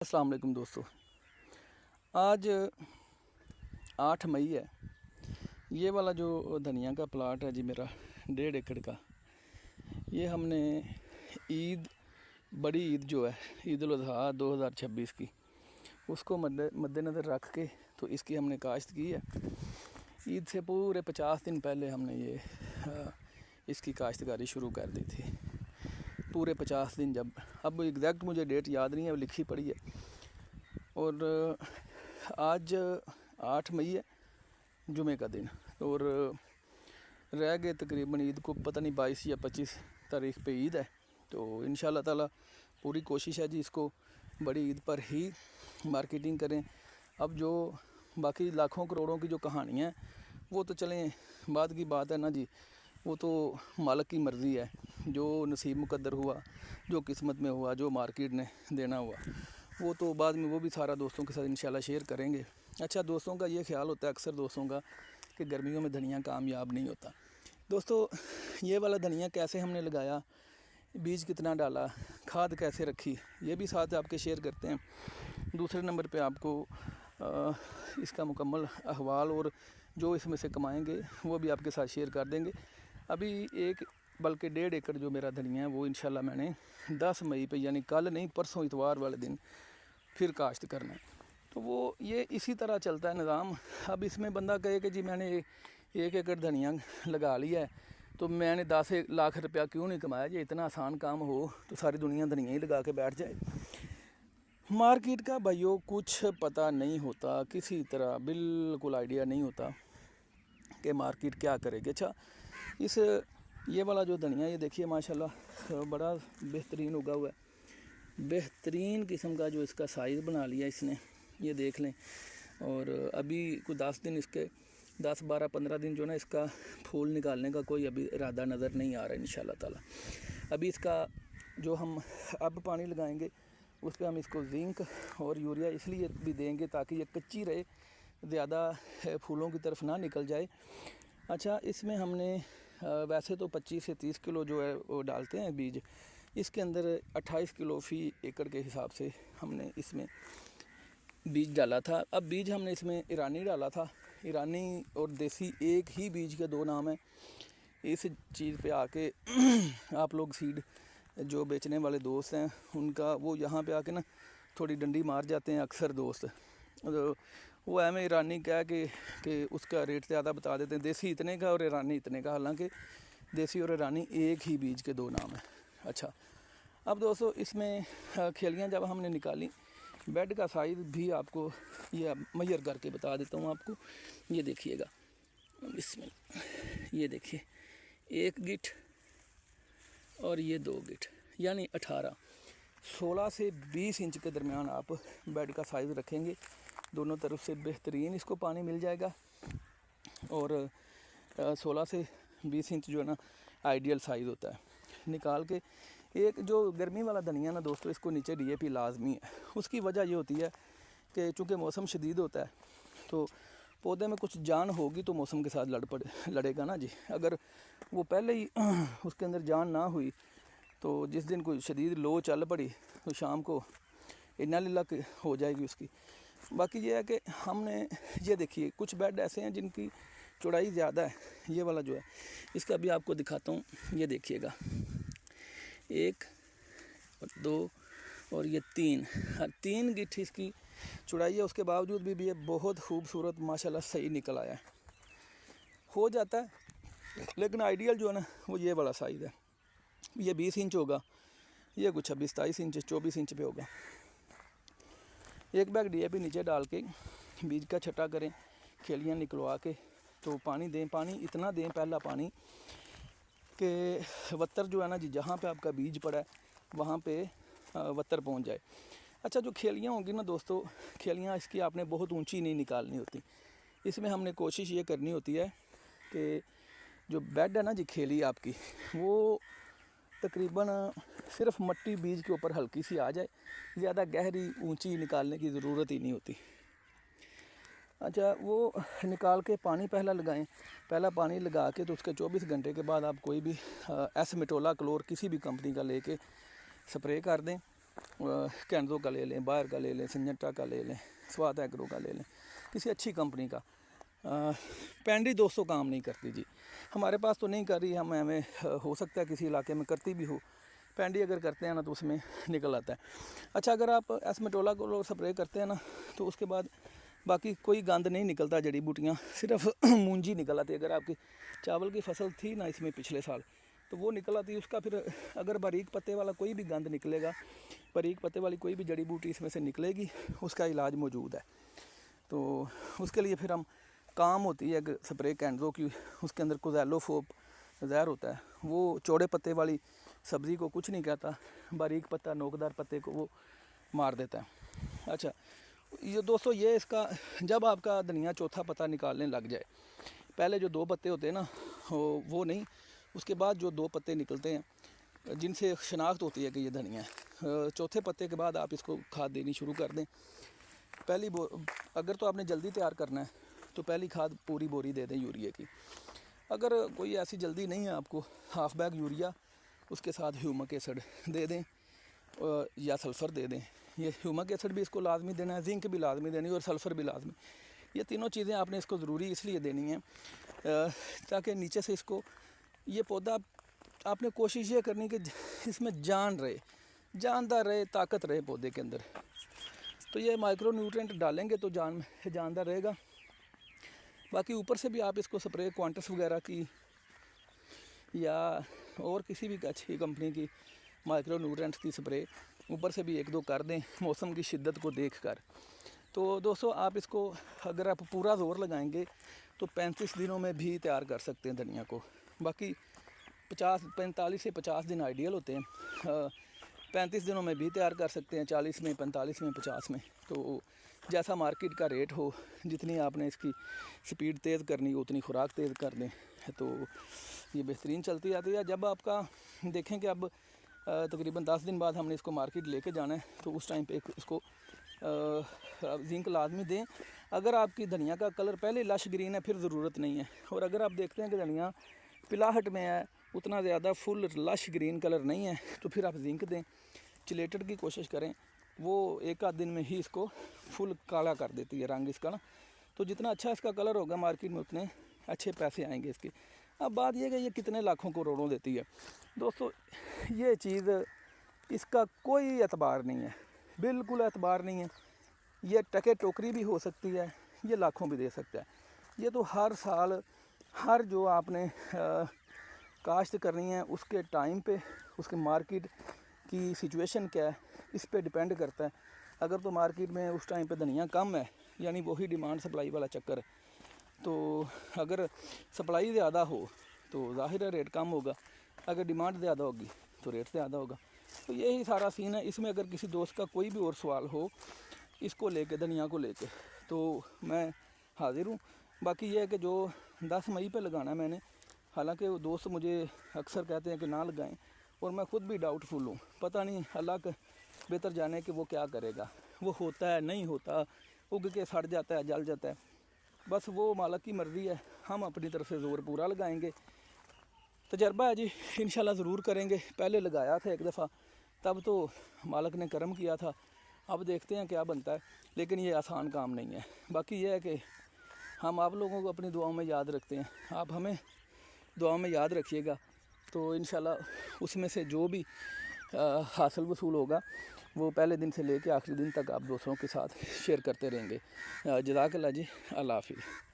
अस्सलाम वालेकुम दोस्तों। आज 8 मई है। ये वाला जो धनिया का प्लाट है जी मेरा 1.5 एकड़ का, ये हमने ईद बड़ी ईद जो है ईद उल अज़हा 2026 की, उसको मद्देनज़र रख के तो इसकी हमने काश्त की है। ईद से पूरे 50 दिन पहले हमने ये इसकी काश्तकारी शुरू कर दी थी। पूरे 50 दिन जब, अब एग्जैक्ट मुझे डेट याद नहीं है, वो लिखी पड़ी है। और आज 8 मई है, जुमे का दिन, और रह गए तकरीबन ईद को, पता नहीं 22 या 25 तारीख पे ईद है। तो इंशाल्लाह ताला पूरी कोशिश है जी इसको बड़ी ईद पर ही मार्केटिंग करें। अब जो बाकी लाखों करोड़ों की जो कहानियाँ हैं वो तो चलें बाद की बात है ना जी, वो तो मालिक की मर्ज़ी है। जो नसीब मुकद्दर हुआ, जो किस्मत में हुआ, जो मार्केट ने देना हुआ, वो तो बाद में वो भी सारा दोस्तों के साथ इंशाल्लाह शेयर करेंगे। अच्छा, दोस्तों का ये ख्याल होता है अक्सर दोस्तों का कि गर्मियों में धनिया कामयाब नहीं होता। दोस्तों, ये वाला धनिया कैसे हमने लगाया, बीज कितना डाला, खाद कैसे रखी, ये भी साथ आपके शेयर करते हैं। दूसरे नंबर पे आपको इसका मुकम्मल अहवाल और जो इसमें से कमाएंगे वो भी आपके साथ शेयर कर देंगे। अभी बल्कि 1.5 एकड़ जो मेरा धनिया है वो इंशाल्लाह मैंने 10 मई पे, यानी कल नहीं परसों इतवार वाले दिन फिर काश्त करना है। तो वो ये इसी तरह चलता है निज़ाम। अब इसमें बंदा कहे कि जी मैंने 1 एकड़ धनिया लगा लिया है तो मैंने 10 लाख रुपया क्यों नहीं कमाया। ये इतना आसान काम हो तो सारी दुनिया धनिया ही लगा के बैठ जाए। मार्केट का भाइयों कुछ पता नहीं होता, किसी तरह बिल्कुल आइडिया नहीं होता कि मार्केट क्या करेगी। अच्छा, ये वाला जो धनिया, ये देखिए माशाल्लाह बड़ा बेहतरीन उगा हुआ है। बेहतरीन किस्म का जो इसका साइज़ बना लिया इसने, ये देख लें। और अभी कोई 10 दिन इसके 10, 12, 15 दिन जो ना इसका फूल निकालने का कोई अभी इरादा नज़र नहीं आ रहा है इंशाल्लाह ताला। अभी इसका जो हम अब पानी लगाएंगे उस पर हम इसको जिंक और यूरिया इसलिए भी देंगे ताकि ये कच्ची रहे, ज़्यादा फूलों की तरफ ना निकल जाए। अच्छा, इसमें हमने वैसे तो 25 से 30 किलो जो है वो डालते हैं बीज, इसके अंदर 28 किलो फ़ी एकड़ के हिसाब से हमने इसमें बीज डाला था। अब बीज हमने इसमें ईरानी डाला था। ईरानी और देसी एक ही बीज के 2 नाम हैं। इस चीज़ पे आके आप लोग सीड जो बेचने वाले दोस्त हैं उनका वो यहाँ पे आके ना थोड़ी डंडी मार जाते हैं अक्सर दोस्त। तो वो एम ईरानी कह कि उसका रेट ज़्यादा बता देते हैं, देसी इतने का और ईरानी इतने का, हालांकि देसी और ईरानी एक ही बीज के 2 नाम हैं। अच्छा, अब दोस्तों इसमें खेलियाँ जब हमने निकाली, बेड का साइज़ भी आपको ये मैयर करके बता देता हूँ आपको। ये देखिएगा, इसमें ये देखिए 1 गिट और ये 2 गिट, यानी 18, 16 से 20 इंच के दरमियान आप बेड का साइज़ रखेंगे। दोनों तरफ से बेहतरीन इसको पानी मिल जाएगा। और 16 से 20 इंच जो है ना आइडियल साइज़ होता है। निकाल के एक जो गर्मी वाला धनिया ना दोस्तों, इसको नीचे DAP लाजमी है। उसकी वजह ये होती है कि चूँकि मौसम शदीद होता है तो पौधे में कुछ जान होगी तो मौसम के साथ लड़ेगा ना जी। अगर वो पहले ही उसके अंदर जान ना हुई तो जिस दिन कोई शदीद लो चल पड़ी तो शाम को इन्ना लीला हो जाएगी उसकी। बाकी ये है कि हमने ये देखिए कुछ बेड ऐसे हैं जिनकी चौड़ाई ज़्यादा है। ये वाला जो है इसका भी आपको दिखाता हूँ, ये देखिएगा 1 और 2 और ये 3 गिट्ठी इसकी चौड़ाई है। उसके बावजूद भी ये बहुत खूबसूरत माशाल्लाह सही निकल आया है। हो जाता है, लेकिन आइडियल जो है ना वो ये वाला साइज़ है। ये 20 इंच होगा, ये कुछ 26-27 इंच 24 इंच पे होगा। 1 बैग DAP नीचे डाल के बीज का छटा करें, खेलियाँ निकलवा के तो पानी दें। पानी इतना दें पहला पानी कि वत्तर जो है ना जी, जहाँ पे आपका बीज पड़ा है वहाँ पे वत्तर पहुँच जाए। अच्छा, जो खेलियाँ होंगी ना दोस्तों, खेलियाँ इसकी आपने बहुत ऊंची नहीं निकालनी होती। इसमें हमने कोशिश ये करनी होती है कि जो बेड है ना जी खेली आपकी, वो तकरीबन सिर्फ मट्टी बीज के ऊपर हल्की सी आ जाए, ज़्यादा गहरी ऊंची निकालने की ज़रूरत ही नहीं होती। अच्छा, वो निकाल के पानी पहला पानी लगा के तो उसके 24 घंटे के बाद आप कोई भी एसमेटोला क्लोर किसी भी कंपनी का लेके स्प्रे कर दें। کینزو کا لے لیں، بائر کا لے لیں، سنجنٹا کا لے لیں، سواد ایگرو کا لے لیں، کسی اچھی کمپنی کا۔ پینڈی دوستوں کام نہیں کرتی جی، ہمارے پاس تو نہیں کر رہی، ہمیں ہو سکتا ہے کسی علاقے میں کرتی بھی ہو۔ پینڈی اگر کرتے ہیں نا تو اس میں نکل آتا ہے۔ اچھا، اگر آپ ایسمیٹولا کو سپرے کرتے ہیں نا تو اس کے بعد باقی کوئی گند نہیں نکلتا، جڑی بوٹیاں صرف مونجی نکل آتی ہے۔ اگر آپ کی چاول کی فصل تھی نا اس میں پچھلے سال تو وہ نکل آتی ہے، اس کا پھر اگر باریک پتے والا کوئی بھی گند نکلے گا، باریک پتے والی کوئی بھی جڑی بوٹی اس میں سے نکلے گی، اس کا علاج موجود ہے۔ تو اس کے لیے پھر ہم کام ہوتی ہے کہ سپرے کینزو کی، اس کے اندر کوزیلوفوپ زہر ہوتا ہے، وہ چوڑے پتے والی سبزی کو کچھ نہیں کہتا، باریک پتہ نوکدار پتے کو وہ مار دیتا ہے۔ اچھا یہ دوستو، یہ اس کا جب آپ کا دھنیا چوتھا پتہ نکالنے لگ جائے، پہلے جو 2 پتے ہوتے ہیں نا وہ نہیں، اس کے بعد جو 2 پتے نکلتے ہیں جن سے شناخت ہوتی ہے کہ یہ دھنیا ہے، چوتھے پتے کے بعد آپ اس کو کھاد دینی شروع کر دیں۔ اگر تو آپ نے جلدی تیار کرنا ہے تو پہلی کھاد پوری بوری دے دیں یوریا کی۔ اگر کوئی ایسی جلدی نہیں ہے آپ کو، ہاف بیگ یوریا، اس کے ساتھ ہیومک ایسڈ دے دیں یا سلفر دے دیں۔ یہ ہیومک ایسڈ بھی اس کو لازمی دینا ہے، زنک بھی لازمی دینی ہے اور سلفر بھی لازمی۔ یہ تینوں چیزیں آپ نے اس کو ضروری اس لیے دینی ہیں تاکہ نیچے سے اس کو یہ پودا آپ نے کوشش یہ کرنی کہ اس میں جان رہے، جاندار رہے، طاقت رہے پودے کے اندر۔ تو یہ مائکرو نیوٹرینٹ ڈالیں گے تو جاندار رہے گا۔ باقی اوپر سے بھی آپ اس کو سپرے کوانٹس وغیرہ کی یا اور کسی بھی اچھی کمپنی کی مائکرو نیوٹرینٹ کی سپرے اوپر سے بھی 1-2 کر دیں موسم کی شدت کو دیکھ کر۔ تو دوستو آپ اس کو اگر آپ پورا زور لگائیں گے تو 35 دنوں میں بھی تیار کر سکتے ہیں دھنیا کو۔ باقی 45 سے 50 دن آئیڈیل ہوتے ہیں، 35 دنوں میں بھی تیار کر سکتے ہیں، 40 میں، 45 میں، 50 میں۔ تو جیسا مارکیٹ کا ریٹ ہو، جتنی آپ نے اس کی سپیڈ تیز کرنی ہو اتنی خوراک تیز کر دیں تو یہ بہترین چلتی آتی ہے۔ جب آپ کا دیکھیں کہ اب تقریباً 10 دن بعد ہم نے اس کو مارکیٹ لے کے جانا ہے تو اس ٹائم پہ اس کو زنک لازمی دیں۔ اگر آپ کی دھنیا کا کلر پہلے لش گرین ہے پھر ضرورت نہیں ہے، اور اگر آپ دیکھتے ہیں کہ دھنیا پلاہٹ میں ہے، اتنا زیادہ فل لش گرین کلر نہیں ہے، تو پھر آپ زنک دیں۔ چلیٹڈ کی کوشش کریں، وہ 1-8 دن میں ہی اس کو فل کالا کر دیتی ہے رنگ اس کا نا۔ تو جتنا اچھا اس کا کلر ہوگا مارکیٹ میں اتنے اچھے پیسے آئیں گے اس کے۔ اب بات یہ کہ یہ کتنے لاکھوں کروڑوں دیتی ہے دوستو، یہ چیز اس کا کوئی اعتبار نہیں ہے، بالکل اعتبار نہیں ہے۔ یہ ٹکے ٹوکری بھی ہو سکتی ہے، یہ لاکھوں بھی دے سکتا ہے۔ یہ تو ہر سال ہر جو آپ نے کاشت کرنی ہے اس کے ٹائم پہ، اس کے مارکیٹ کی سچویشن کیا ہے اس پہ ڈیپینڈ کرتا ہے۔ اگر تو مارکیٹ میں اس ٹائم پہ دھنیا کم ہے، یعنی وہی ڈیمانڈ سپلائی والا چکر ہے، تو اگر سپلائی زیادہ ہو تو ظاہر ہے ریٹ کم ہوگا، اگر ڈیمانڈ زیادہ ہوگی تو ریٹ زیادہ ہوگا۔ تو یہی سارا سین ہے۔ اس میں اگر کسی دوست کا کوئی بھی اور سوال ہو اس کو لے کے، دھنیا کو لے کے، تو میں حاضر ہوں۔ باقی یہ ہے کہ جو 10 مئی پہ لگانا ہے میں نے، حالانکہ وہ دوست مجھے اکثر کہتے ہیں کہ نہ لگائیں، اور میں خود بھی ڈاؤٹ فل ہوں، پتہ نہیں اللہ کا بہتر جانے کہ وہ کیا کرے گا، وہ ہوتا ہے نہیں ہوتا، اگ کے سڑ جاتا ہے، جل جاتا ہے، بس وہ مالک کی مرضی ہے۔ ہم اپنی طرف سے زور پورا لگائیں گے، تجربہ ہے جی، انشاءاللہ ضرور کریں گے۔ پہلے لگایا تھا 1 دفعہ، تب تو مالک نے کرم کیا تھا، اب دیکھتے ہیں کیا بنتا ہے، لیکن یہ آسان کام نہیں ہے۔ باقی یہ ہے کہ ہم آپ لوگوں کو اپنی دعاؤں میں یاد رکھتے ہیں، آپ ہمیں دعاؤں میں یاد رکھیے گا، تو انشاءاللہ اس میں سے جو بھی حاصل وصول ہوگا وہ پہلے دن سے لے کے آخری دن تک آپ دوستوں کے ساتھ شیئر کرتے رہیں گے۔ جزاک اللہ جی، اللہ حافظ۔